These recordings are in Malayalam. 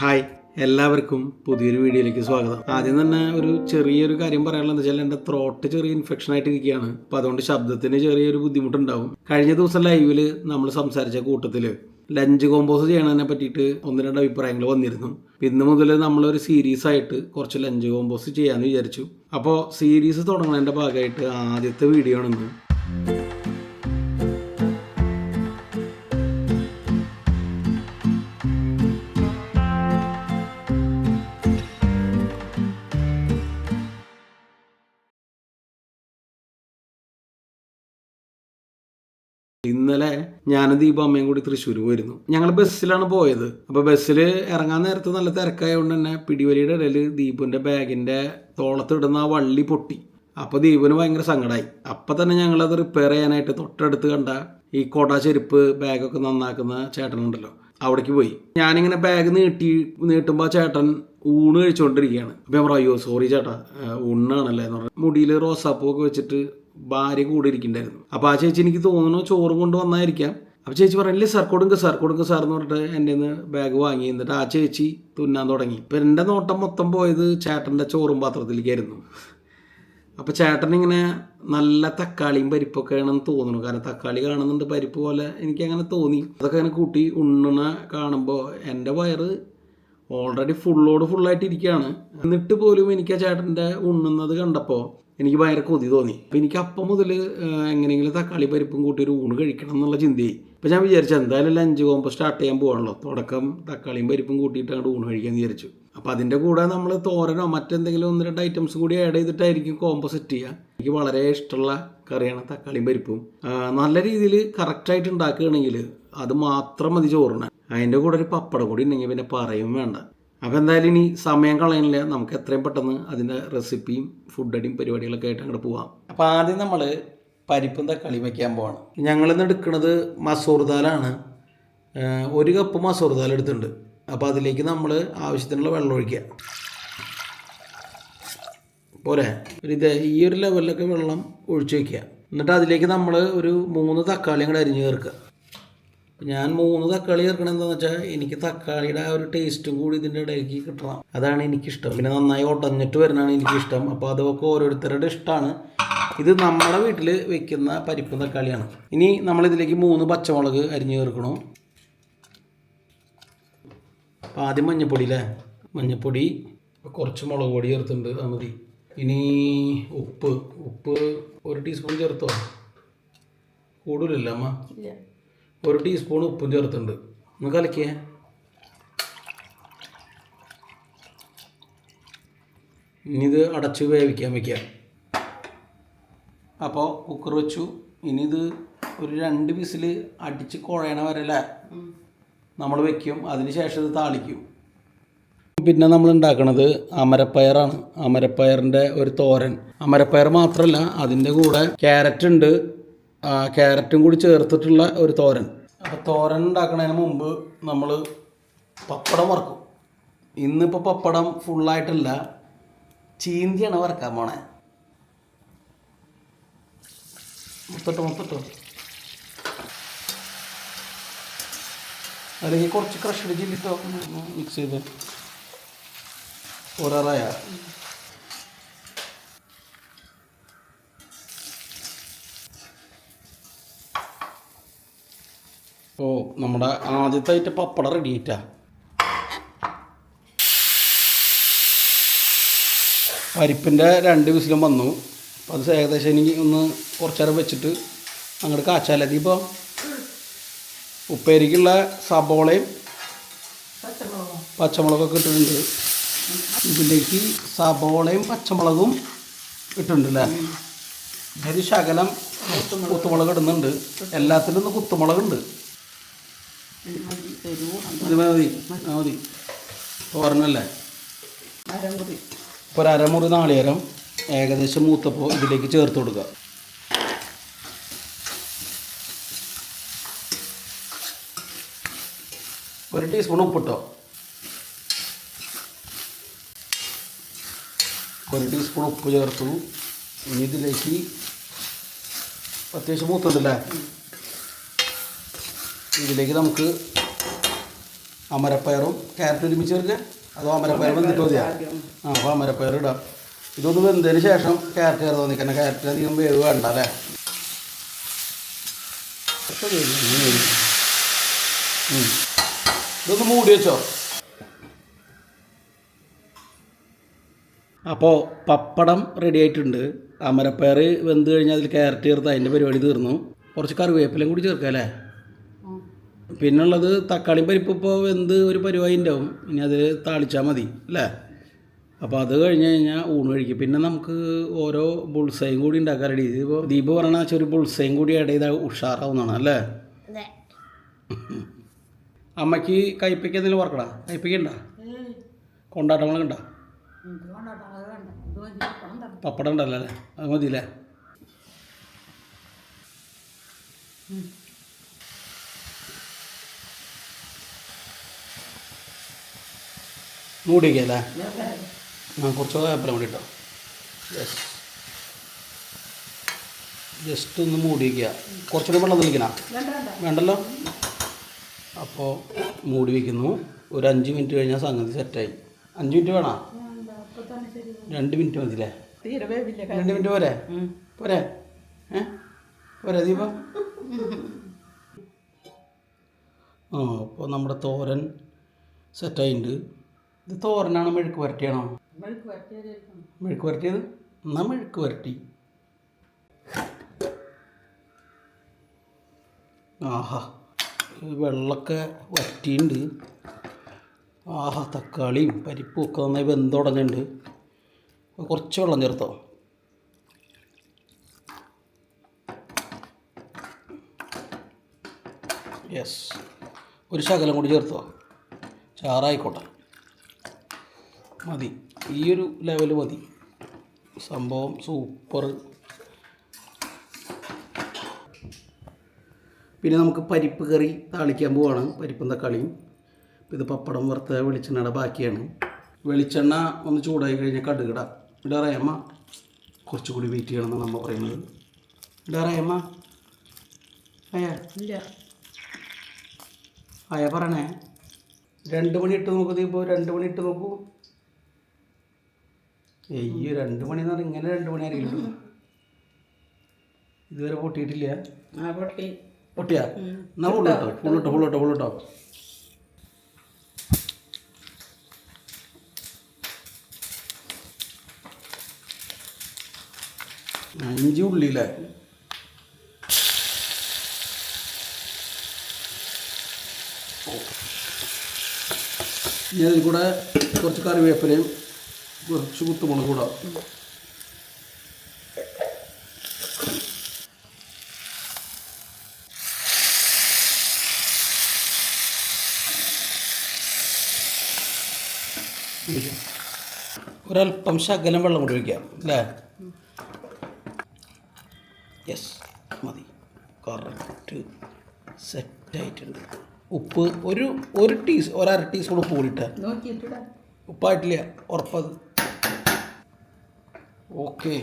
ഹായ്, എല്ലാവർക്കും പുതിയൊരു വീഡിയോയിലേക്ക് സ്വാഗതം. ആദ്യം തന്നെ ഒരു ചെറിയൊരു കാര്യം പറയാനുള്ളത് വെച്ചാൽ എൻ്റെ ത്രോട്ട് ചെറിയ ഇൻഫെക്ഷൻ ആയിട്ടിരിക്കുകയാണ്. അപ്പോൾ അതുകൊണ്ട് ശബ്ദത്തിന് ചെറിയൊരു ബുദ്ധിമുട്ടുണ്ടാവും. കഴിഞ്ഞ ദിവസം ലൈവിൽ നമ്മൾ സംസാരിച്ച കൂട്ടത്തിൽ ലഞ്ച് കോമ്പോസ് ചെയ്യണതിനെ പറ്റിയിട്ട് ഒന്ന് രണ്ട് അഭിപ്രായങ്ങൾ വന്നിരുന്നു. ഇന്ന് മുതൽ നമ്മളൊരു സീരീസ് ആയിട്ട് കുറച്ച് ലഞ്ച് കോമ്പോസ് ചെയ്യാമെന്ന് വിചാരിച്ചു. അപ്പോൾ സീരീസ് തുടങ്ങുന്നതിൻ്റെ ഭാഗമായിട്ട് ആദ്യത്തെ വീഡിയോ ആണെന്ന്. ഇന്നലെ ഞാനും ദീപാമ്മയും കൂടി തൃശ്ശൂർ പോയിരുന്നു. ഞങ്ങൾ ബസ്സിലാണ് പോയത്. അപ്പോൾ ബസ്സിൽ ഇറങ്ങാൻ നേരത്ത് നല്ല തിരക്കായതുകൊണ്ട് തന്നെ പിടിവലിയുടെ ഇടയിൽ ദീപുവിൻ്റെ ബാഗിൻ്റെ തോളത്തിടുന്ന ആ വള്ളി പൊട്ടി. അപ്പോൾ ദീപുവിന് ഭയങ്കര സങ്കടമായി. അപ്പം തന്നെ ഞങ്ങളത് റിപ്പയർ ചെയ്യാനായിട്ട് തൊട്ടടുത്ത് കണ്ട ഈ കൊട ചെരുപ്പ് ബാഗൊക്കെ നന്നാക്കുന്ന ചേട്ടനുണ്ടല്ലോ, അവിടേക്ക് പോയി. ഞാനിങ്ങനെ ബാഗ് നീട്ടുമ്പോൾ ചേട്ടൻ ഊണ് കഴിച്ചുകൊണ്ടിരിക്കുകയാണ്. അപ്പോൾ ഞാൻ പറയും, അയ്യോ സോറി ചേട്ടാ, ഊണാണല്ലേ എന്ന് പറഞ്ഞു. മുടിയിൽ റോസാപ്പൂവൊക്കെ വെച്ചിട്ട് ഭാര്യ കൂടെ ഇരിക്കണ്ടായിരുന്നു. അപ്പോൾ ആ ചേച്ചി എനിക്ക് തോന്നുന്നു ചോറും കൊണ്ട് വന്നായിരിക്കാം. അപ്പോൾ ചേച്ചി പറയില്ലേ, സാർ കൊടുങ്ക സാർ എന്ന് പറഞ്ഞിട്ട് എൻ്റെ നിന്ന് ബാഗ് വാങ്ങി. എന്നിട്ട് ആ ചേച്ചി തുന്നാൻ തുടങ്ങി. ഇപ്പം എൻ്റെ നോട്ടം മൊത്തം പോയത് ചേട്ടൻ്റെ ചോറും പാത്രത്തിലേക്കായിരുന്നു. അപ്പോൾ ചേട്ടനിങ്ങനെ നല്ല തക്കാളിയും പരിപ്പൊക്കെ ആണെന്ന് തോന്നുന്നു. കാരണം തക്കാളി കാണുന്നുണ്ട്, പരിപ്പ് പോലെ എനിക്കങ്ങനെ തോന്നി. അതൊക്കെ അങ്ങനെ കൂട്ടി ഉണ്ണണ കാണുമ്പോൾ എൻ്റെ വയറ് ഓൾറെഡി ഫുള്ളായിട്ട് ഇരിക്കുകയാണ്. എന്നിട്ട് പോലും എനിക്ക് ആ ചേട്ടൻ്റെ ഉണ്ണുന്നത് കണ്ടപ്പോൾ എനിക്ക് ഭയങ്കര കൊതി തോന്നി. അപ്പം എനിക്ക് അപ്പം മുതൽ എങ്ങനെയെങ്കിലും തക്കാളി പരിപ്പും കൂട്ടി ഒരു ഊണ് കഴിക്കണം എന്നുള്ള ചിന്തയായി. അപ്പം ഞാൻ വിചാരിച്ചു എന്തായാലും ലഞ്ച് കോമ്പോ സ്റ്റാർട്ട് ചെയ്യാൻ പോകണല്ലോ, തുടക്കം തക്കാളിയും പരിപ്പും കൂട്ടിയിട്ട് അങ്ങോട്ട് ഊണ് കഴിക്കാമെന്ന് വിചാരിച്ചു. അപ്പോൾ അതിൻ്റെ കൂടെ നമ്മൾ തോരനോ മറ്റെന്തെങ്കിലും ഒന്ന് രണ്ട് ഐറ്റംസും കൂടി ആഡ് ചെയ്തിട്ടായിരിക്കും കോമ്പോ സെറ്റ് ചെയ്യുക. എനിക്ക് വളരെ ഇഷ്ടമുള്ള കറിയാണ് തക്കാളിയും പരിപ്പും. നല്ല രീതിയിൽ കറക്റ്റായിട്ട് ഉണ്ടാക്കുകയാണെങ്കിൽ അത് മാത്രം മതി ചോറിന്. അതിൻ്റെ കൂടെ ഒരു പപ്പടം കൂടി ഉണ്ടെങ്കിൽ പിന്നെ പറയും വേണ്ട. അപ്പോൾ എന്തായാലും ഇനി സമയം കളയണില്ല, നമുക്ക് എത്രയും പെട്ടെന്ന് അതിൻ്റെ റെസിപ്പിയും ഫുഡടിയും പരിപാടികളൊക്കെ ആയിട്ട് അങ്ങോട്ട് പോവാം. അപ്പോൾ ആദ്യം നമ്മൾ പരിപ്പും തക്കാളിയും വയ്ക്കാൻ പോവാണ്. ഞങ്ങളിന്ന് എടുക്കുന്നത് മസൂർ ദാലാണ്. 1 കപ്പ് മസൂർ ദാൽ എടുത്തിട്ടുണ്ട്. അപ്പോൾ അതിലേക്ക് നമ്മൾ ആവശ്യത്തിനുള്ള വെള്ളം ഒഴിക്കുക. പോരെ ഈ ഒരു ലെവലിലൊക്കെ വെള്ളം ഒഴിച്ച് വയ്ക്കുക. എന്നിട്ട് അതിലേക്ക് നമ്മൾ ഒരു 3 തക്കാളി അങ്ങോട്ട് അരിഞ്ഞ് ചേർക്കുക. ഞാൻ 3 തക്കാളി ചേർക്കണം എന്താണെന്ന് വെച്ചാൽ എനിക്ക് തക്കാളിയുടെ ആ ഒരു ടേസ്റ്റും കൂടി ഇതിൻ്റെ ഇടയ്ക്ക് കിട്ടണം. അതാണ് എനിക്കിഷ്ടം. പിന്നെ നന്നായി ഉടഞ്ഞിട്ട് വരുന്നതാണ് എനിക്കിഷ്ടം. അപ്പോൾ അതൊക്കെ ഓരോരുത്തരുടെ ഇഷ്ടമാണ്. ഇത് നമ്മുടെ വീട്ടിൽ വെക്കുന്ന പരിപ്പും തക്കാളിയാണ്. ഇനി നമ്മളിതിലേക്ക് 3 പച്ചമുളക് അരിഞ്ഞ് ചേർക്കണം. അപ്പോൾ ആദ്യം മഞ്ഞൾപ്പൊടി അല്ലേ, മഞ്ഞൾപ്പൊടി കുറച്ച് മുളക് പൊടി ചേർത്തിട്ടുണ്ട്, അത് മതി. ഇനി ഉപ്പ് 1 ടീസ്പൂൺ ചേർത്തോ, കൂടുതലില്ല അമ്മ, 1 ടീസ്പൂൺ ഉപ്പും ചേർത്തിട്ടുണ്ട്. ഒന്ന് കലക്കിയേ. ഇനി ഇത് അടച്ച് വേവിക്കാൻ വയ്ക്കാം. അപ്പോൾ കുക്കർ വെച്ചു. ഇനി ഇത് ഒരു 2 വിസിൽ അടിച്ച് കുഴയണ വരല്ലേ നമ്മൾ വെക്കും. അതിന് ശേഷം ഇത് താളിക്കും. പിന്നെ നമ്മൾ ഉണ്ടാക്കുന്നത് അമരപ്പയറാണ്. അമരപ്പയറിൻ്റെ ഒരു തോരൻ. അമരപ്പയർ മാത്രമല്ല, അതിൻ്റെ കൂടെ ക്യാരറ്റ് ഉണ്ട്, ക്യാരറ്റും കൂടി ചേർത്തിട്ടുള്ള ഒരു തോരൻ. അപ്പോൾ തോരൻ ഉണ്ടാക്കുന്നതിന് മുമ്പ് നമ്മൾ പപ്പടം വറക്കും. ഇന്നിപ്പോൾ പപ്പടം ഫുള്ളായിട്ടല്ല, ചീന്തിയാണ് വറക്കാൻ പോണേ. മൊത്തട്ടോ അല്ലെങ്കിൽ കുറച്ച് ക്രഷ്ഡ് ചില്ലിട്ടോ മിക്സ് ചെയ്ത് ഒരാറായ. അപ്പോൾ നമ്മുടെ ആദ്യത്തെ ആയിട്ട് പപ്പടം റെഡി ആയിട്ടാ. പരിപ്പിൻ്റെ 2 വിസിലും വന്നു. അപ്പോൾ അത് ഏകദേശം എനിക്ക് ഒന്ന് കുറച്ച് നേരം വെച്ചിട്ട് അങ്ങോട്ട് കാച്ചാലതി. ഇപ്പോൾ ഉപ്പേരിക്കുള്ള സബോളയും പച്ചമുളകൊക്കെ ഇട്ടിട്ടുണ്ട്. ഇതിലേക്ക് സബോളയും പച്ചമുളകും ഇട്ടിട്ടുണ്ടല്ലേ. ഒരു ശകലം കുത്തുമുളക് ഇടുന്നുണ്ട്. എല്ലാത്തിലും ഒന്ന് കുത്തുമുളകുണ്ട്. ഇത് മതി തോരനല്ലേ. ഇപ്പോൾ 1/2 മുറി നാളികേരം ഏകദേശം മൂത്തപ്പോൾ ഇതിലേക്ക് ചേർത്ത് കൊടുക്കുക. ഒരു ടീസ്പൂൺ ഉപ്പിട്ടോ, 1 ടീസ്പൂൺ ഉപ്പ് ചേർത്തു. ഇനി ഇതിലേക്ക് അത്യാവശ്യം മൂത്തതല്ലേ, ഇതിലേക്ക് നമുക്ക് അമരപ്പയറും ക്യാരറ്റ് ഒരുമിച്ച് ചേർക്കുക, അതോ അമരപ്പയർ വെന്തിട്ട് മതിയാ? അപ്പോൾ അമരപ്പയർ ഇടാം. ഇതൊന്ന് വെന്തതിന് ശേഷം ക്യാരറ്റ് ചേർത്ത് നിൽക്കണം. ക്യാരറ്റ് അധികം വേവ് വേണ്ട അല്ലേ? ഇതൊന്ന് മൂടി വെച്ചോ. അപ്പോൾ പപ്പടം റെഡി ആയിട്ടുണ്ട്. അമരപ്പയർ വെന്ത് കഴിഞ്ഞാൽ അതിൽ ക്യാരറ്റ് ചേർത്ത് അതിൻ്റെ പരിപാടി തീർന്നു. കുറച്ച് കറിവേപ്പിലയും കൂടി ചേർക്കാം അല്ലേ? പിന്നുള്ളത് തക്കാളിയും പരിപ്പ് ഇപ്പോൾ വെന്ത് ഒരു പരിപാടി ഉണ്ടാവും. ഇനി അത് താളിച്ചാൽ മതി അല്ലേ? അപ്പോൾ അത് കഴിഞ്ഞ് കഴിഞ്ഞാൽ ഊണ് കഴിക്കും. പിന്നെ നമുക്ക് ഓരോ ബുൾസയും കൂടി ഉണ്ടാക്കാറുണ്ട്. ഇതിപ്പോൾ ദീപ് പറഞ്ഞ വെച്ചാൽ ഒരു ബുൾസയും കൂടി ആഡ് ചെയ്താൽ ഉഷാറാവുന്നതാണ് അല്ലേ? അമ്മയ്ക്ക് കയ്പ്പയ്ക്ക് എന്തെങ്കിലും വറക്കടാ? കയ്പ്പയ്ക്ക് ഉണ്ടോ? കൊണ്ടാട്ടങ്ങളൊക്കെ ഉണ്ടോ? പപ്പടം ഉണ്ടല്ലോ അല്ലേ? അത് മതിയില്ലേ? മൂടിക്കല്ലേ? കുറച്ച് വേപ്പില കൂടി ഇട്ടോ. ജസ്റ്റ് ഒന്ന് മൂടി വയ്ക്കുക. കുറച്ചുകൂടി വെള്ളം തെളിക്കണ വേണ്ടല്ലോ. അപ്പോൾ മൂടി വയ്ക്കുന്നു. ഒരു 5 മിനിറ്റ് കഴിഞ്ഞാൽ സംഗതി സെറ്റായി. 5 മിനിറ്റ് വേണോ? 2 മിനിറ്റ് മതില്ലേ? 2 മിനിറ്റ് പോരെ? പോരെ? പോരെ ദീപ? അപ്പോൾ നമ്മുടെ തോരൻ സെറ്റായിട്ടുണ്ട്. ഇത് തോരനാണോ മെഴുക്ക് വരട്ടിയാണോ? മെഴുക്ക് വരട്ടിയത്? എന്നാൽ മെഴുക്ക് വരട്ടി. ആഹാ, വെള്ളമൊക്കെ വറ്റിയുണ്ട്. ആഹാ, തക്കാളിയും പരിപ്പും ഒക്കെ നന്നായി വെന്തുടഞ്ഞിട്ടുണ്ട്. കുറച്ച് വെള്ളം ചേർത്തോ. യെസ്, ഒരു ശകലം കൂടി ചേർത്തോ. ചാറായിക്കോട്ടെ, മതി. ഈ ഒരു ലെവൽ മതി. സംഭവം സൂപ്പർ. പിന്നെ നമുക്ക് പരിപ്പ് കറി താളിക്കാൻ പോവാണ്. പരിപ്പും തക്കാളിയും. ഇത് പപ്പടം വറുത്ത വെളിച്ചെണ്ണയുടെ ബാക്കിയാണ്. വെളിച്ചെണ്ണ ഒന്ന് ചൂടായി കഴിഞ്ഞാൽ കടുകിടാം. ഇടാറയമ്മ കുറച്ചുകൂടി വെയിറ്റ് ചെയ്യണമെന്നാണ് നമ്മൾ പറയുന്നത്. ഇടാറയമ്മ അയ പറയണേ. 2 മണി ഇട്ട് നോക്കൂ. ഇപ്പോൾ 2 മണി ഇട്ട് നോക്കൂ. 2 മണി എന്ന് പറഞ്ഞാൽ ഇങ്ങനെ 2 മണി ആയിരിക്കും. ഇതുവരെ പൊട്ടിയിട്ടില്ല. പൊട്ടിയാ? എന്നാ ഫുള്ളിട്ടോ. ഇഞ്ചി ഉള്ളിയില്ലേ? ഇനി അതിൽ കൂടെ കുറച്ച് കറിവേപ്പിലയും കുറച്ച് കുത്തുമുളക് കൂടാം. ഒരല്പം ശകലം വെള്ളം കൂടി വയ്ക്കാം അല്ലേ? യെസ്, മതി. കറക്റ്റ് സെറ്റായിട്ടുണ്ട്. ഉപ്പ് ഒരു 1/2 ടീസ്പൂൺ ഉപ്പ് കൂടിയിട്ട്. ഉപ്പായിട്ടില്ല, ഉറപ്പത്. ഓക്കെ.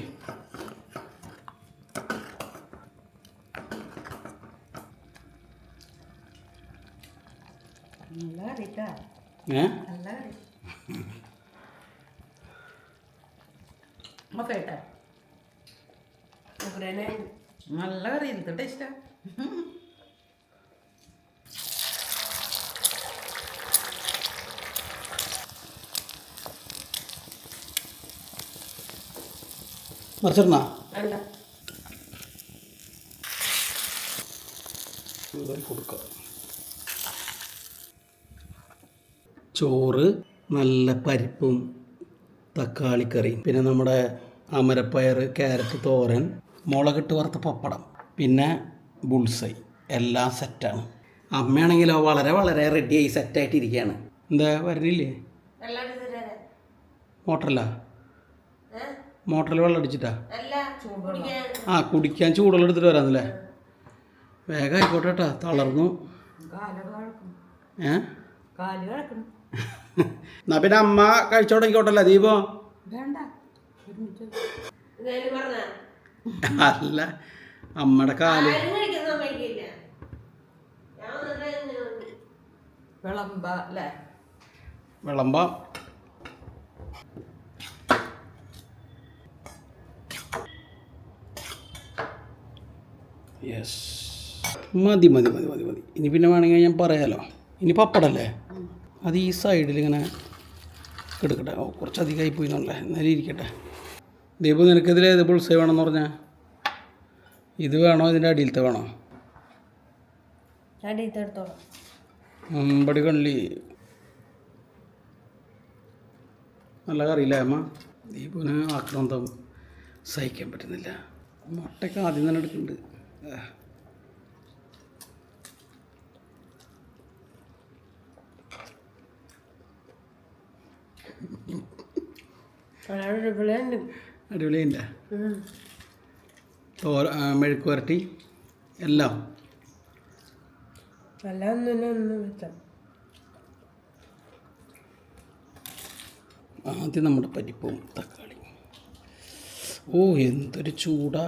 നല്ല കറി, എന്ത് ടേസ്റ്റാ. മറിച്ചിടണ കൊടുക്കാം. ചോറ്, നല്ല പരിപ്പും തക്കാളിക്കറിയും, പിന്നെ നമ്മുടെ അമരപ്പയർ ക്യാരറ്റ് തോരൻ, മുളകിട്ട് വറുത്ത പപ്പടം, പിന്നെ ബുൾസൈ, എല്ലാം സെറ്റാണ്. അമ്മയാണെങ്കിലോ വളരെ വളരെ റെഡിയായി സെറ്റായിട്ടിരിക്കുകയാണ്. എന്താ വരണില്ലേ? മോട്ടറിൽ വെള്ളം അടിച്ചിട്ടാ? കുടിക്കാൻ ചൂടുവെള്ളം എടുത്തിട്ട് വരാന്നല്ലേ? വേഗം ആയിക്കോട്ടെ കേട്ടാ, തളർന്നു. എന്നാ പിന്നെ അമ്മ കഴിച്ചു തുടങ്ങിക്കോട്ടല്ലേ ദീപോ? അല്ല, അമ്മയുടെ കാല് വിളമ്പ. യെസ്, മതി മതി മതി മതി മതി. ഇനി പിന്നെ വേണമെങ്കിൽ ഞാൻ പറയാമല്ലോ. ഇനി പപ്പടല്ലേ, അത് ഈ സൈഡിൽ ഇങ്ങനെ എടുക്കട്ടെ. ഓ, കുറച്ചധികമായി പോയി എന്നല്ലേ, എന്നാലും ഇരിക്കട്ടെ. ദീപു, നിനക്കിതിൽ ഏത് ബുൾസൈ വേണമെന്ന് പറഞ്ഞാൽ? ഇത് വേണോ ഇതിൻ്റെ അടിയിലത്തെ വേണോ? മുമ്പടി കള്ളി നല്ല കറിയില്ലേ അമ്മ? ദീപുവിന് ആക്രാന്തം സഹിക്കാൻ പറ്റുന്നില്ല. മുട്ടയ്ക്ക് ആദ്യം തന്നെ എടുക്കുന്നുണ്ട്. അടിപൊളിയുണ്ട്. മെഴുക്ക് വരട്ടി എല്ലാം ആദ്യം നമ്മുടെ പരിപ്പും തക്കാളി. ഓ, എന്തൊരു ചൂടാ!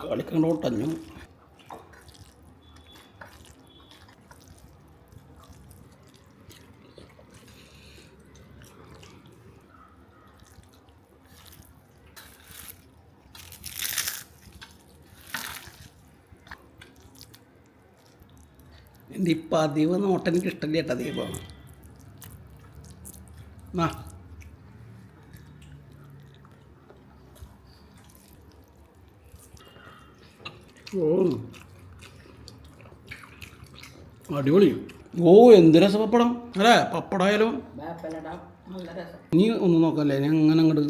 കളിക്കണ്ട ഒട്ടഞ്ഞു. എൻ്റെ ഈ പതിവ് നോട്ടം എനിക്ക് ഇഷ്ടമില്ല കേട്ടോ ദീപം. ഓ, അടിപൊളി. ഓ, എന്ത് രസം പപ്പടം അല്ലേ? പപ്പടമായാലും ഇനി ഒന്നും നോക്കല്ലേ, ഞാൻ അങ്ങനെ അങ്ങോട്ട്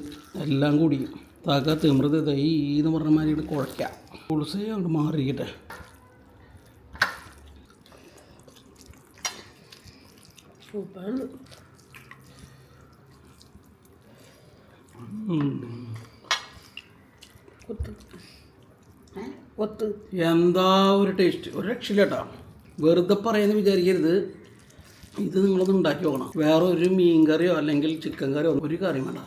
എല്ലാം കൂടി താക്ക തിമൃത് തൈ എന്ന് പറഞ്ഞ മാതിരി ഇങ്ങോട്ട് കുഴയ്ക്കാം. പുളിസ് അങ്ങോട്ട് മാറിയിരിക്കട്ടെ. എന്താ ഒരു ടേസ്റ്റ്, ഒരു രക്ഷയില്ല കേട്ടോ. വെറുതെ പറയുന്ന വിചാരിക്കരുത്. ഇത് നിങ്ങളൊന്ന് ഉണ്ടാക്കി നോക്കണം. വേറെ ഒരു മീൻ കറിയോ അല്ലെങ്കിൽ ചിക്കൻ കറിയോ ഒരു കറിയും വേണ്ട.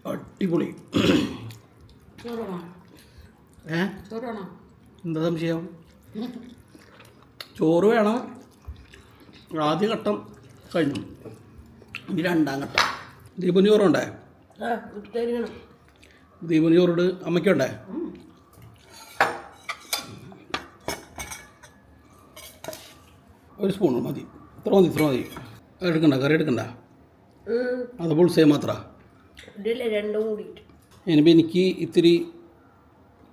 അടിപൊളി. എന്താ സംശയം? ചോറ് വേണം. ആദ്യ ഘട്ടം കഴിഞ്ഞു, ഇനി രണ്ടാം ഘട്ടം. ദീപന് ചോറുണ്ടേ? ദീപന് ചോറിട് അമ്മയ്ക്കുണ്ടേ? ഒരു സ്പൂൺ മതി. ഇത്ര മതി. എടുക്കണ്ട, കറി എടുക്കണ്ട. അത് പുളിസേ മാത്രം. ഇനിയിപ്പോൾ എനിക്ക് ഇത്തിരി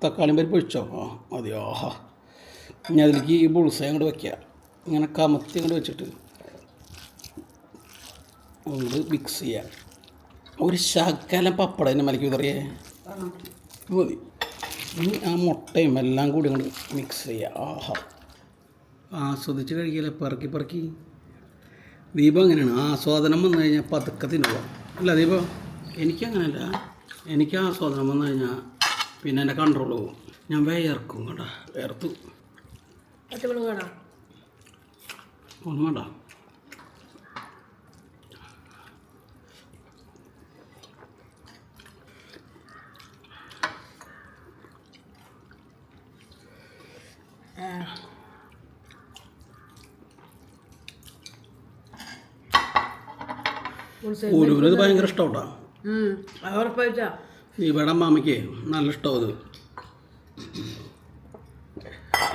തക്കാളി പരിപ്പ് ഒഴിച്ചോ? ആ മതി. ആഹാ, ഇനി അതിലേക്ക് ഈ ബുൾസൈ അങ്ങോട്ട് വയ്ക്കുക. ഇങ്ങനെ കമത്തി അങ്ങോട്ട് വെച്ചിട്ട് അങ്ങോട്ട് മിക്സ് ചെയ്യുക. ഒരു ശകലം പപ്പടം അതിൻ്റെ മലയ്ക്ക് വിതറിയേ മതി. ഇനി ആ മുട്ടയും എല്ലാം കൂടി അങ്ങോട്ട് മിക്സ് ചെയ്യുക. ആഹാ, ആസ്വദിച്ച് കഴിക്കല്ലേ, പെറുക്കി. ദീപം അങ്ങനെയാണ്, ആസ്വാദനം വന്നു കഴിഞ്ഞാൽ പതുക്കെ തിന്നുക. അല്ല ദീപം? എനിക്കങ്ങനല്ല. എനിക്ക് ആസ്വാദനം വന്നു കഴിഞ്ഞാൽ പിന്നെ എൻ്റെ കൺട്രോൾ പോകും. ഞാൻ വേർക്കും കേട്ടോ. വേർത്തു ഒന്നും വേണ്ട. ഇത് ഭയങ്കര ഇഷ്ടമാട്ടോ. ഇവിടെ അമ്മയ്ക്ക് നല്ല ഇഷ്ടവും അത്.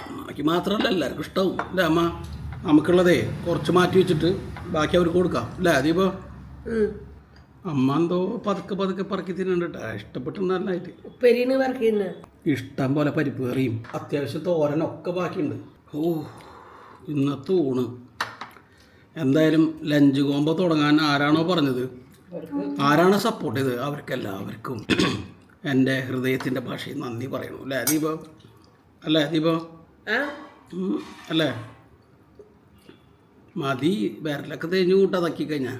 അമ്മയ്ക്ക് മാത്രമല്ല എല്ലാവർക്കും ഇഷ്ടവും അല്ലേ അമ്മ? നമുക്കുള്ളതേ കുറച്ച് മാറ്റി വെച്ചിട്ട് ബാക്കി അവർക്ക് കൊടുക്കാം അല്ലേ ദീപ? അമ്മ എന്തോ പതുക്കെ പറക്കി തിന്നുന്നുണ്ട്. ഇഷ്ടപ്പെട്ടിട്ടുണ്ടായിട്ട് ഇഷ്ടം പോലെ പരിപ്പ് കറിയും അത്യാവശ്യം തോരനൊക്കെ ബാക്കിയുണ്ട്. ഓ, ഇന്നത്തെ ഊണ് എന്തായാലും ലഞ്ച് കോംബോ തുടങ്ങാൻ ആരാണോ പറഞ്ഞത്, ആരാണോ സപ്പോർട്ട് ചെയ്തത്, അവർക്കെല്ലാവർക്കും എൻ്റെ ഹൃദയത്തിൻ്റെ ഭാഷയിൽ നന്ദി പറയണു അല്ലേ ദീപ? അല്ലേ ദീപ? അല്ലേ? മതി, വിരലൊക്കെ തേഞ്ഞ് കൂട്ടാ തക്കി കഴിഞ്ഞാൽ.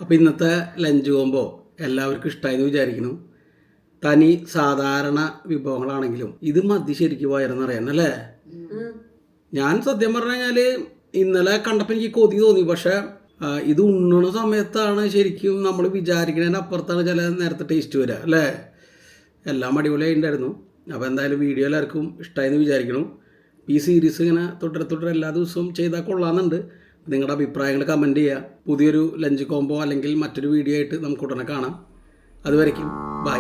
അപ്പോൾ ഇന്നത്തെ ലഞ്ച് കോമ്പോ എല്ലാവർക്കും ഇഷ്ടമായെന്ന് വിചാരിക്കുന്നു. തനി സാധാരണ വിഭവങ്ങളാണെങ്കിലും ഇത് മതി ശരിക്കും വയറെന്നറിയാൻ അല്ലേ. ഞാൻ സത്യം പറഞ്ഞു കഴിഞ്ഞാൽ ഇന്നലെ കണ്ടപ്പോൾ എനിക്ക് കൊതി തോന്നി. പക്ഷേ ഇത് ഉണ്ണുന്ന സമയത്താണ് ശരിക്കും നമ്മൾ വിചാരിക്കുന്നതിന് അപ്പുറത്താണ് ചില നേരത്തെ ടേസ്റ്റ് വരിക അല്ലേ. എല്ലാം അടിപൊളിയായിട്ടുണ്ടായിരുന്നു. അപ്പോൾ എന്തായാലും വീഡിയോ എല്ലാവർക്കും ഇഷ്ടമായെന്ന് വിചാരിക്കണം. ഈ സീരീസ് ഇങ്ങനെ തുടരെ എല്ലാ ദിവസവും ചെയ്താൽ കൊള്ളാമെന്നുണ്ട്. നിങ്ങളുടെ അഭിപ്രായങ്ങൾ കമൻറ്റ് ചെയ്യുക. പുതിയൊരു ലഞ്ച് കോംബോ അല്ലെങ്കിൽ മറ്റൊരു വീഡിയോ ആയിട്ട് നമുക്ക് ഉടനെ കാണാം. അതുവരയ്ക്കും ബൈ.